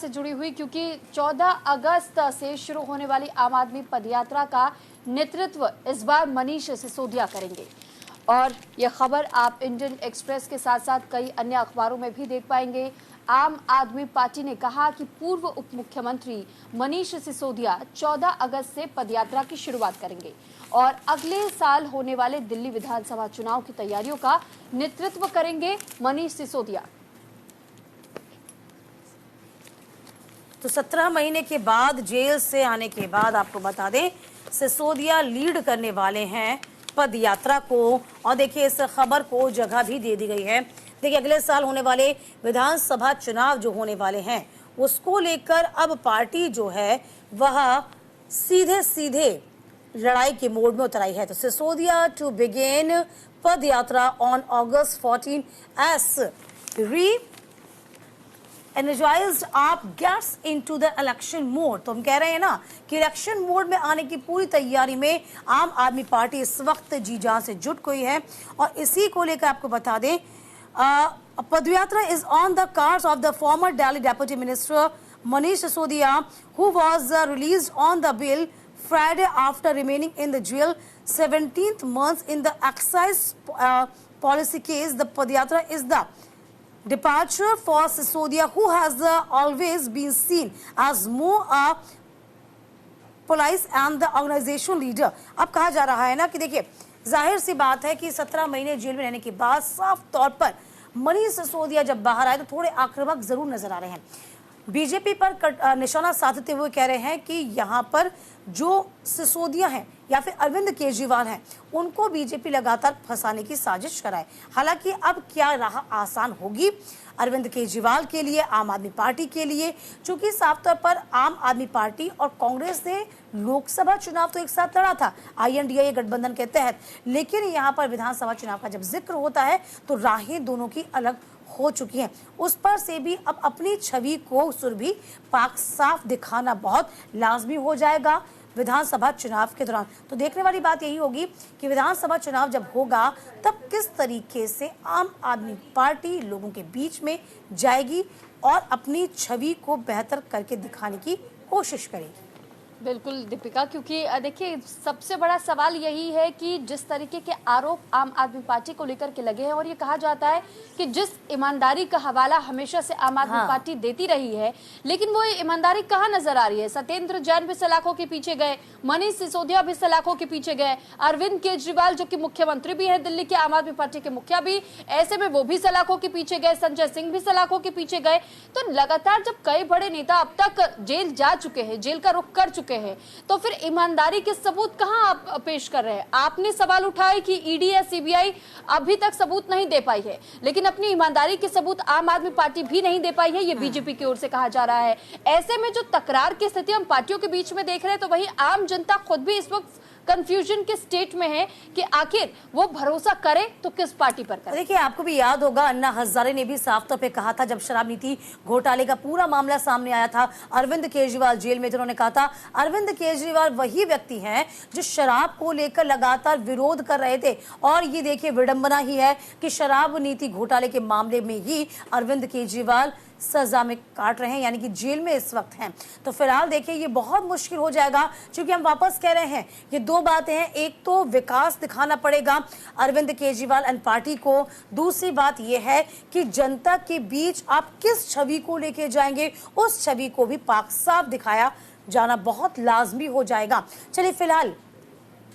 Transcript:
से जुड़ी हुई, क्योंकि 14 अगस्त से शुरू होने वाली आम आदमी पदयात्रा का नेतृत्व इस बार मनीष सिसोदिया करेंगे। और यह खबर आप इंडियन एक्सप्रेस के साथ साथ कई अन्य अखबारों में भी देख पाएंगे। आम आदमी पार्टी ने कहा कि पूर्व उप मुख्यमंत्री मनीष सिसोदिया 14 अगस्त से पदयात्रा की शुरुआत करेंगे और अगले साल होने वाले दिल्ली विधानसभा चुनाव की तैयारियों का नेतृत्व करेंगे मनीष सिसोदिया। तो 17 महीने के बाद जेल से आने के बाद आपको बता दें सिसोदिया लीड करने वाले हैं पद यात्रा को। और देखिए इस खबर को जगह भी दे दी गई है। देखिए अगले साल होने वाले विधानसभा चुनाव जो होने वाले हैं उसको लेकर अब पार्टी जो है वह सीधे सीधे लड़ाई के मोड में उतर आई है। तो सिसोदिया टू बिगिन पद यात्रा on August 14 as energized up gets into the election mode। तो हम कह रहे हैं ना कि इलेक्शन मोड में आने की पूरी तैयारी में आम आदमी पार्टी इस वक्त जी जान से जुट गई है। और इसी को लेकर आपको बता दें पदयात्रा is on the cards of the former Delhi deputy minister Manish Sisodia who was released on the bail Friday after remaining in the jail 17th month in the excise policy case। The Padyatra is the departure for Sisodia, who has always been seen as more a police and the organization leader। अब कहा जा रहा है ना कि देखिए जाहिर सी बात है कि 17 महीने जेल में रहने के बाद साफ तौर पर मनीष सिसोदिया जब बाहर आए तो थोड़े आक्रामक जरूर नजर आ रहे हैं। बीजेपी पर निशाना साधते हुए कह रहे हैं कि यहाँ पर जो सिसोदिया हैं या फिर अरविंद केजरीवाल हैं उनको बीजेपी लगातार फंसाने की साजिश कराए। हालांकि अब क्या राह आसान होगी अरविंद केजरीवाल के लिए, आम आदमी पार्टी के लिए, क्योंकि साफ तौर पर आम आदमी पार्टी और कांग्रेस ने लोकसभा चुनाव तो एक साथ लड़ा था INDA गठबंधन के तहत, लेकिन यहाँ पर विधानसभा चुनाव का जब जिक्र होता है तो राहें दोनों की अलग हो चुकी हैं। उस पर से भी अब अपनी छवि को सुरभि पाक साफ दिखाना बहुत लाजमी हो जाएगा विधानसभा चुनाव के दौरान। तो देखने वाली बात यही होगी कि विधानसभा चुनाव जब होगा तब किस तरीके से आम आदमी पार्टी लोगों के बीच में जाएगी और अपनी छवि को बेहतर करके दिखाने की कोशिश करेगी। बिल्कुल दीपिका, क्योंकि देखिए सबसे बड़ा सवाल यही है कि जिस तरीके के आरोप आम आदमी पार्टी को लेकर के लगे हैं और ये कहा जाता है कि जिस ईमानदारी का हवाला हमेशा से आम आदमी पार्टी देती रही है, लेकिन वो ईमानदारी कहाँ नजर आ रही है। सत्येंद्र जैन भी सलाखों के पीछे गए, मनीष सिसोदिया भी सलाखों के पीछे गए, अरविंद केजरीवाल जो कि मुख्यमंत्री भी है दिल्ली के, आम आदमी पार्टी के मुखिया भी, ऐसे में वो भी सलाखों के पीछे गए, संजय सिंह भी सलाखों के पीछे गए। तो लगातार जब कई बड़े नेता अब तक जेल जा चुके हैं, जेल का रुख कर चुके हैं, तो फिर ईमानदारी के सबूत कहां आप पेश कर रहे हैं। आपने सवाल उठाए कि ईडी या सीबीआई अभी तक सबूत नहीं दे पाई है, लेकिन अपनी ईमानदारी के सबूत आम आदमी पार्टी भी नहीं दे पाई है, ये बीजेपी की ओर से कहा जा रहा है। ऐसे में जो तकरार की स्थिति हम पार्टियों के बीच में देख रहे हैं, तो वही आम जनता खुद भी इस वक्त कंफ्यूजन के स्टेट में है कि आखिर वो भरोसा करे तो किस पार्टी पर करे। देखिए आपको भी याद होगा अन्ना हजारे ने भी साफ तौर पे कहा था जब शराब नीति घोटाले का पूरा मामला सामने आया था, अरविंद केजरीवाल जेल में, जिन्होंने कहा था अरविंद केजरीवाल वही व्यक्ति हैं जो शराब को लेकर लगातार विरोध कर रहे थे। और ये देखिए विडंबना ही है कि शराब नीति घोटाले के मामले में ही अरविंद केजरीवाल सजा में काट रहे हैं, यानी कि जेल में इस वक्त हैं। तो फिलहाल देखिए ये बहुत मुश्किल हो जाएगा, क्योंकि हम वापस कह रहे हैं ये दो बातें हैं। एक तो विकास दिखाना पड़ेगा अरविंद केजरीवाल एंड पार्टी को, दूसरी बात यह है कि जनता के बीच आप किस छवि को लेके जाएंगे, उस छवि को भी पाक साफ दिखाया जाना बहुत लाजमी हो जाएगा। चलिए फिलहाल